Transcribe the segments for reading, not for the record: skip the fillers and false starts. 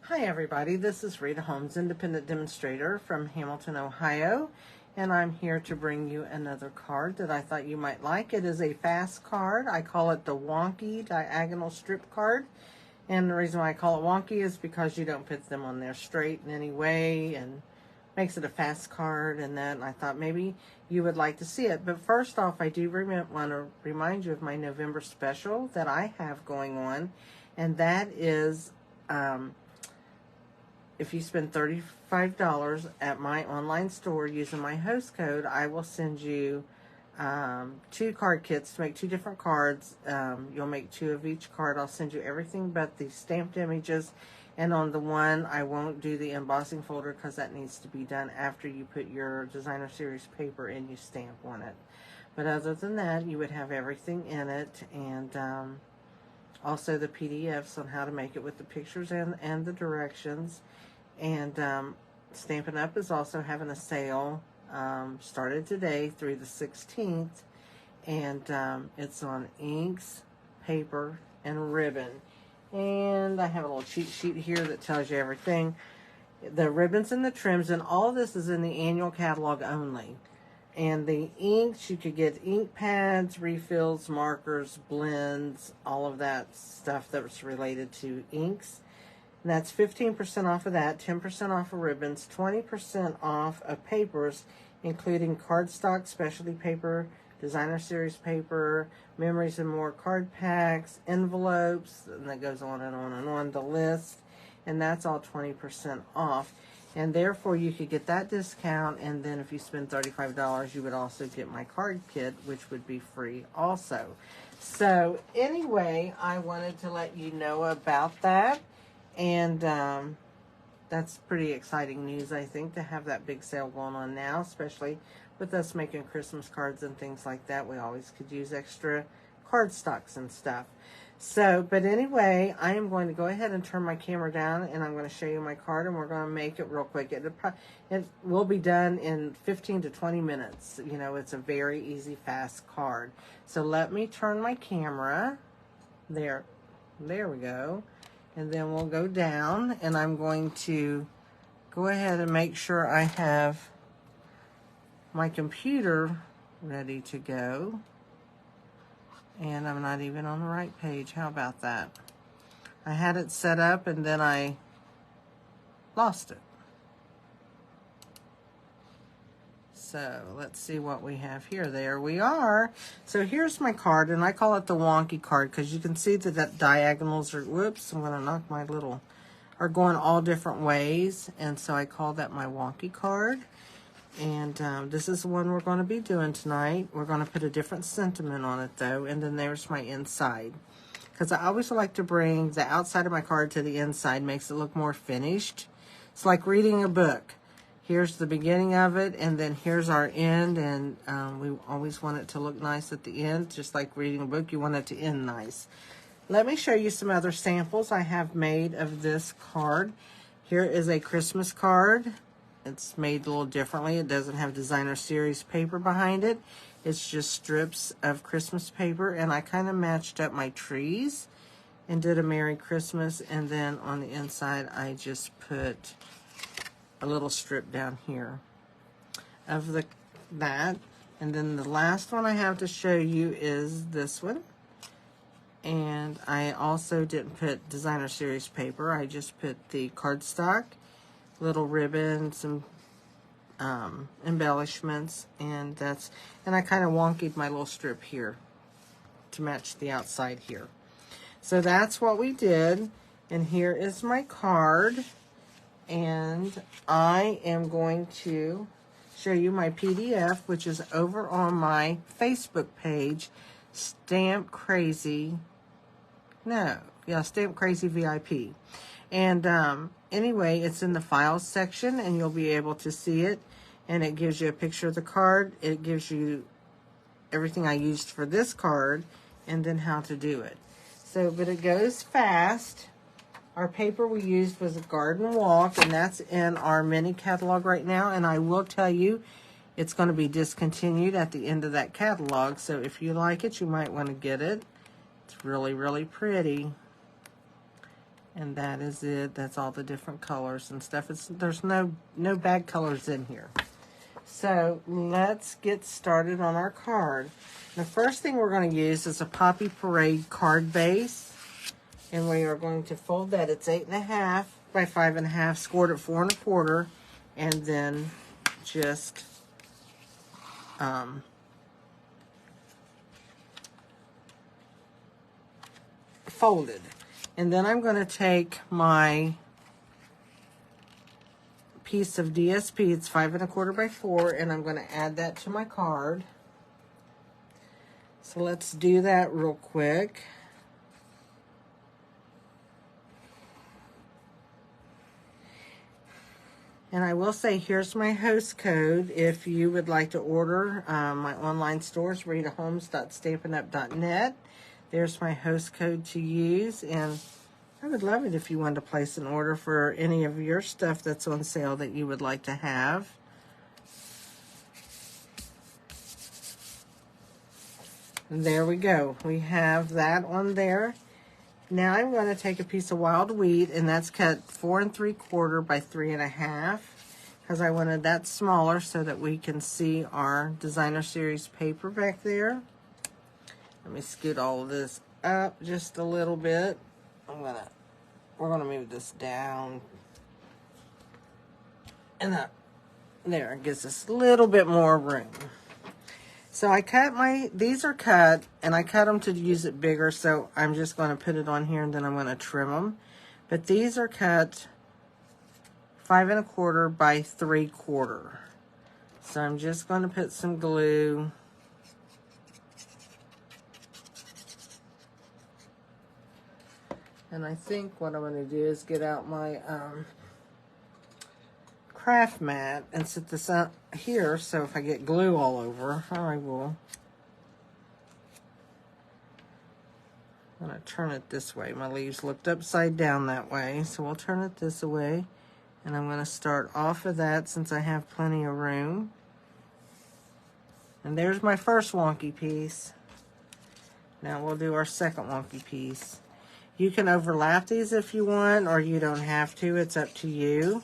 Hi everybody, this is Rita Holmes, independent demonstrator from Hamilton, Ohio, and I'm here to bring you another card that I thought you might like. It is a fast card. I call it the Wonky diagonal strip card, and the reason why I call it wonky is because you don't put them on there straight in any way, and makes it a fast card, and then I thought maybe you would like to see it. But first off, I do want to remind you of my November special that I have going on, and that is if you spend $35 at my online store using my host code, I will send you 2 card kits to make 2 different cards. You'll make 2 of each card. I'll send you everything but the stamped images. And on the one, I won't do the embossing folder because that needs to be done after you put your designer series paper and you stamp on it. But other than that, you would have everything in it, and also the PDFs on how to make it with the pictures and the directions. And Stampin' Up! Is also having a sale, started today through the 16th, and it's on inks, paper, and ribbon. And I have a little cheat sheet here that tells you everything. The ribbons and the trims, and all of this is in the annual catalog only. And the inks, you could get ink pads, refills, markers, blends, all of that stuff that's related to inks. And that's 15% off of that, 10% off of ribbons, 20% off of papers, including cardstock, specialty paper, designer series paper, memories and more card packs, envelopes, and that goes on and on and on, the list, and that's all 20% off. And therefore, you could get that discount, and then if you spend $35, you would also get my card kit, which would be free also. So anyway, I wanted to let you know about that. And that's pretty exciting news, I think, to have that big sale going on now, especially with us making Christmas cards and things like that. We always could use extra card stocks and stuff. So, but anyway, I am going to go ahead and turn my camera down, and I'm going to show you my card, and we're going to make it real quick. It will be done in 15 to 20 minutes. You know, it's a very easy, fast card. So let me turn my camera. There we go. And then we'll go down, and I'm going to go ahead and make sure I have my computer ready to go. And I'm not even on the right page. How about that? I had it set up, and then I lost it. So let's see what we have here. There we are. So here's my card, and I call it the Wonky card because you can see that diagonals are, whoops, I'm going to knock my little, are going all different ways. And so I call that my Wonky card. And this is the one we're going to be doing tonight. We're going to put a different sentiment on it, though. And then there's my inside. Because I always like to bring the outside of my card to the inside. Makes it look more finished. It's like reading a book. Here's the beginning of it, and then here's our end, and we always want it to look nice at the end, just like reading a book, you want it to end nice. Let me show you some other samples I have made of this card. Here is a Christmas card. It's made a little differently. It doesn't have designer series paper behind it. It's just strips of Christmas paper, and I kind of matched up my trees and did a Merry Christmas, and then on the inside I just put a little strip down here of that. And then the last one I have to show you is this one. And I also didn't put designer series paper. I just put the cardstock, little ribbon, some embellishments, and I kind of wonkied my little strip here to match the outside here. So that's what we did. And here is my card. And I am going to show you my PDF, which is over on my Facebook page, Stamp Crazy VIP. And anyway, it's in the files section, and you'll be able to see it. And it gives you a picture of the card. It gives you everything I used for this card, and then how to do it. So, but it goes fast. Our paper we used was a Garden Walk, and that's in our mini catalog right now. And I will tell you, it's going to be discontinued at the end of that catalog. So if you like it, you might want to get it. It's really, really pretty. And that is it. That's all the different colors and stuff. There's no bad colors in here. So let's get started on our card. The first thing we're going to use is a Poppy Parade card base. And we are going to fold that. It's 8.5 by 5.5, scored at 4 1/4. And then just folded. And then I'm going to take my piece of DSP, it's 5 1/4 by 4, and I'm going to add that to my card. So let's do that real quick. And I will say, here's my host code if you would like to order. My online store is ritaholmes.stampinup.net. There's my host code to use, and I would love it if you wanted to place an order for any of your stuff that's on sale that you would like to have. And there we go. We have that on there. Now I'm going to take a piece of wild wheat, and that's cut 4 3/4 by 3.5, because I wanted that smaller so that we can see our designer series paper back there. Let me scoot all of this up just a little bit. We're gonna move this down and up. There, it gives us a little bit more room. So I cut these are cut, and I cut them to use it bigger, so I'm just going to put it on here, and then I'm going to trim them. But these are cut 5 1/4 by 3/4. So I'm just going to put some glue and I think what I'm going to do is get out my craft mat and sit this out here, so if I get glue all over, I will. I'm going to turn it this way. My leaves looked upside down that way, so we'll turn it this way. And I'm going to start off of that since I have plenty of room. And there's my first wonky piece. Now we'll do our second wonky piece. You can overlap these if you want, or you don't have to. It's up to you.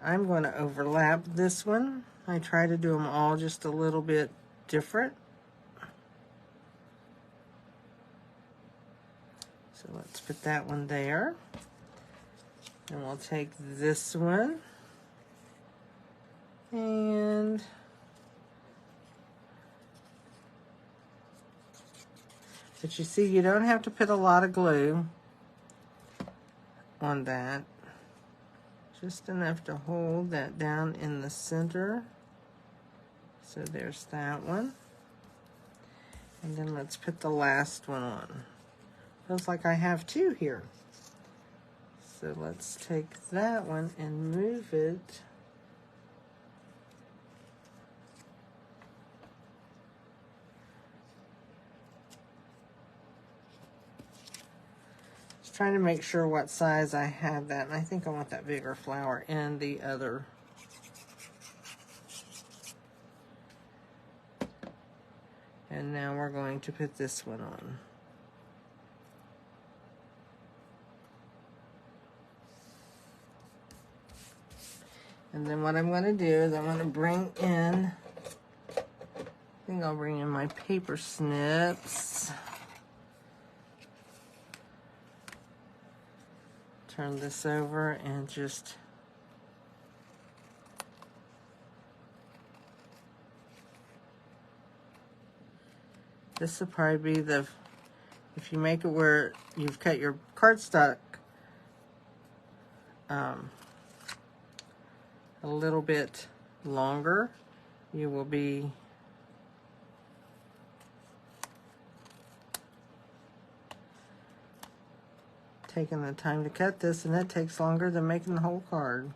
I'm going to overlap this one. I try to do them all just a little bit different. So let's put that one there. And we'll take this one. And but you see, you don't have to put a lot of glue on that. Just enough to hold that down in the center. So there's that one. And then let's put the last one on. Feels like I have two here. So let's take that one and move it. Just trying to make sure what size I have that. And I think I want that bigger flower in the other. And now we're going to put this one on. And then what I'm going to do is I'm going to bring in, I think I'll bring in my paper snips. Turn this over and just this will probably be the, if you make it where you've cut your cardstock a little bit longer, you will be taking the time to cut this, and that takes longer than making the whole card.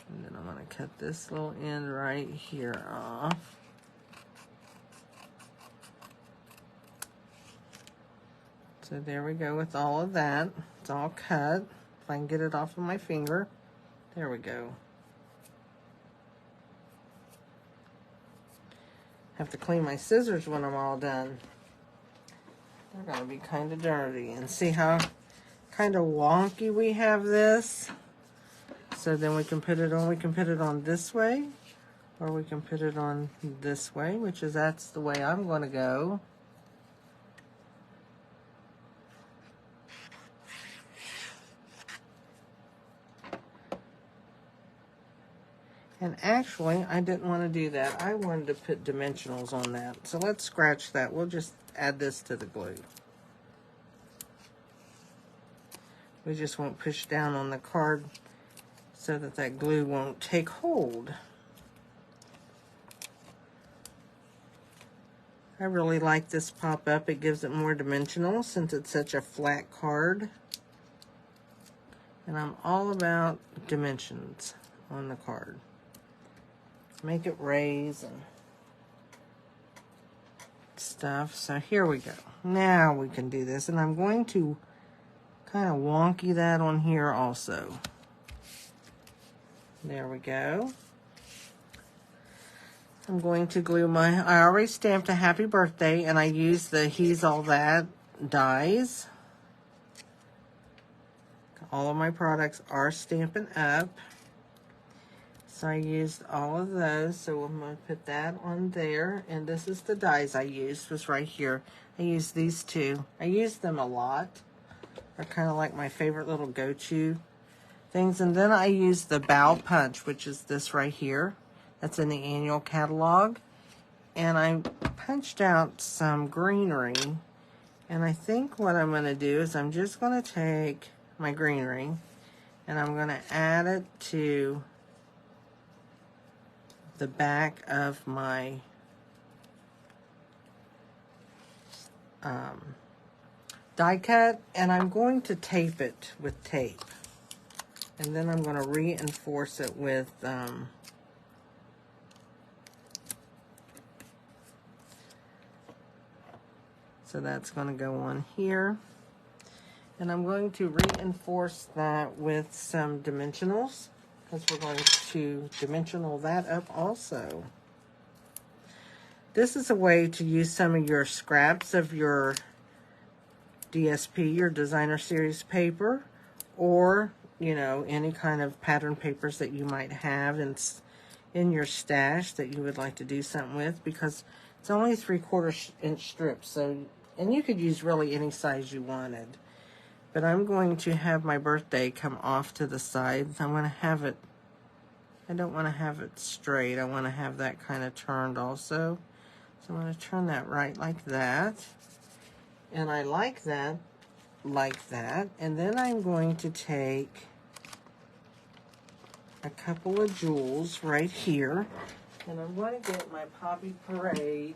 And then I'm going to cut this little end right here off. So there we go with all of that. It's all cut. If I can get it off of my finger. There we go. Have to clean my scissors when I'm all done. They're going to be kind of dirty. And see how kind of wonky we have this? So then we can put it on. We can put it on this way, or we can put it on this way, which is that's the way I'm going to go. And actually, I didn't want to do that. I wanted to put dimensionals on that. So let's scratch that. We'll just add this to the glue. We just won't push down on the card so that that glue won't take hold. I really like this pop-up. It gives it more dimensional since it's such a flat card. And I'm all about dimensions on the card. Make it raise and stuff. So here we go. Now we can do this. And I'm going to kind of wonky that on here also. There we go. I'm going to glue my, I already stamped a happy birthday, and I used the He's All That dies. All of my products are Stampin' Up. So I used all of those, so I'm going to put that on there. And this is the dies I used, was right here. I used these two. I used them a lot. They're kind of like my favorite little go-to things. And then I used the Bow Punch, which is this right here. That's in the annual catalog. And I punched out some greenery. And I think what I'm going to do is I'm just going to take my greenery and I'm going to add it to the back of my die cut, and I'm going to tape it with tape, and then I'm going to reinforce it with so that's going to go on here, and I'm going to reinforce that with some dimensionals, because we're going to dimensional that up also. This is a way to use some of your scraps of your DSP, your designer series paper, or, you know, any kind of pattern papers that you might have in your stash that you would like to do something with, because it's only 3/4 inch strips, so, and you could use really any size you wanted. But I'm going to have my birthday come off to the side. I'm going to have it, I don't want to have it straight. I want to have that kind of turned also. So I'm going to turn that right like that. And I like that like that. And then I'm going to take a couple of jewels right here. And I'm going to get my Poppy Parade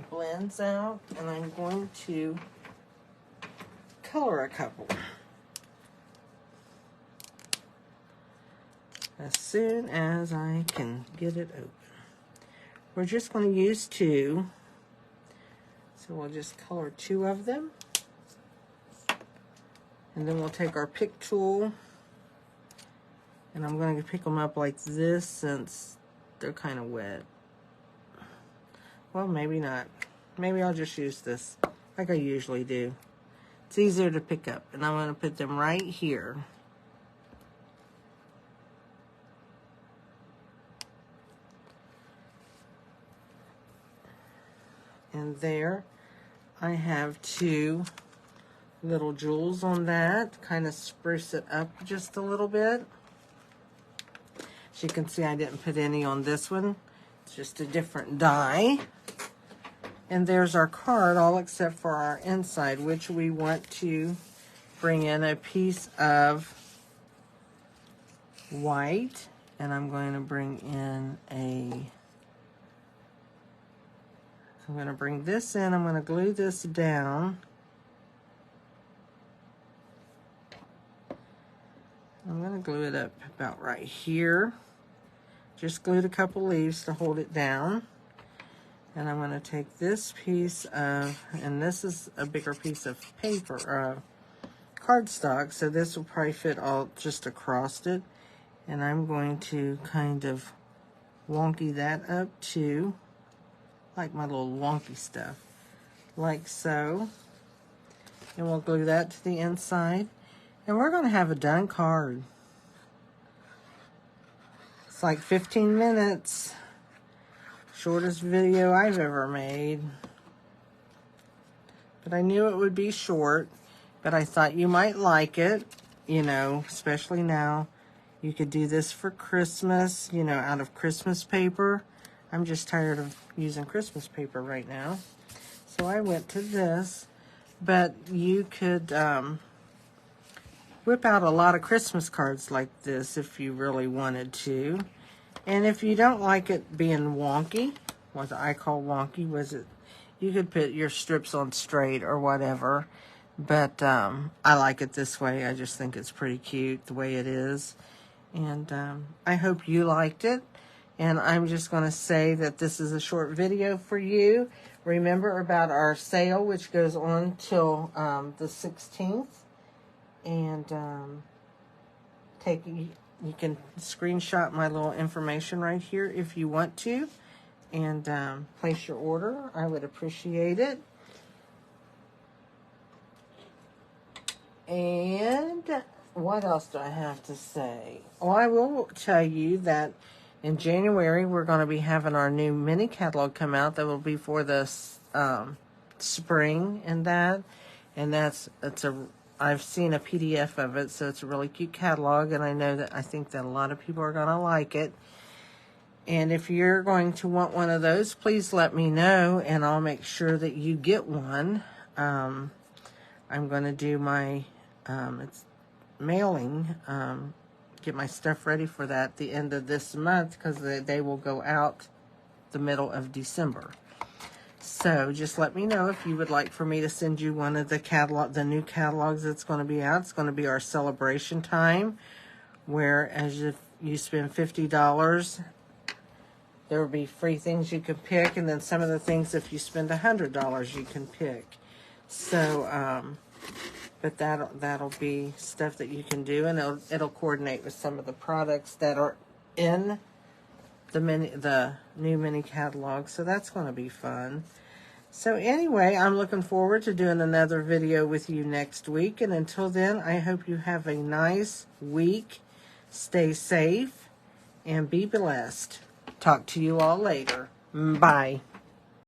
blends out. And I'm going to color a couple. As soon as I can get it open. We're just going to use 2. So we'll just color 2 of them. And then we'll take our pick tool. And I'm going to pick them up like this since they're kind of wet. Well, maybe not. Maybe I'll just use this like I usually do. It's easier to pick up. And I'm going to put them right here. And there I have 2 little jewels on that. Kind of spruce it up just a little bit. As you can see, I didn't put any on this one. It's just a different die. And there's our card, all except for our inside, which we want to bring in a piece of white. And I'm going to bring in I'm going to bring this in. I'm going to glue this down. I'm going to glue it up about right here. Just glued a couple leaves to hold it down. And I'm going to take this piece of, and this is a bigger piece of paper, cardstock, so this will probably fit all just across it. And I'm going to kind of wonky that up too, like my little wonky stuff. like so. And we'll glue that to the inside. And we're going to have a done card. It's like 15 minutes. Shortest video I've ever made. But I knew it would be short. But I thought you might like it. You know, especially now. You could do this for Christmas, you know, out of Christmas paper. I'm just tired of using Christmas paper right now. So I went to this. But you could whip out a lot of Christmas cards like this if you really wanted to. And if you don't like it being wonky, what I call wonky, you could put your strips on straight or whatever. But I like it this way. I just think it's pretty cute the way it is. And I hope you liked it. And I'm just going to say that this is a short video for you. Remember about our sale, which goes on till the 16th. And you can screenshot my little information right here if you want to. And place your order. I would appreciate it. And what else do I have to say? Oh, I will tell you that in January we're going to be having our new mini catalog come out. That will be for the spring and that. And I've seen a PDF of it, so it's a really cute catalog. And I think that a lot of people are going to like it. And if you're going to want one of those, please let me know, and I'll make sure that you get one. I'm going to do my mailing, get my stuff ready for that at the end of this month, because they will go out the middle of December. So just let me know if you would like for me to send you one of the new catalogs that's going to be out. It's going to be our celebration time, where as if you spend $50, there will be free things you can pick, and then some of the things if you spend $100 you can pick. So, but that'll be stuff that you can do, and it'll coordinate with some of the products that are in the new mini catalog. So that's going to be fun. So anyway, I'm looking forward to doing another video with you next week. And until then, I hope you have a nice week. Stay safe and be blessed. Talk to you all later. Bye.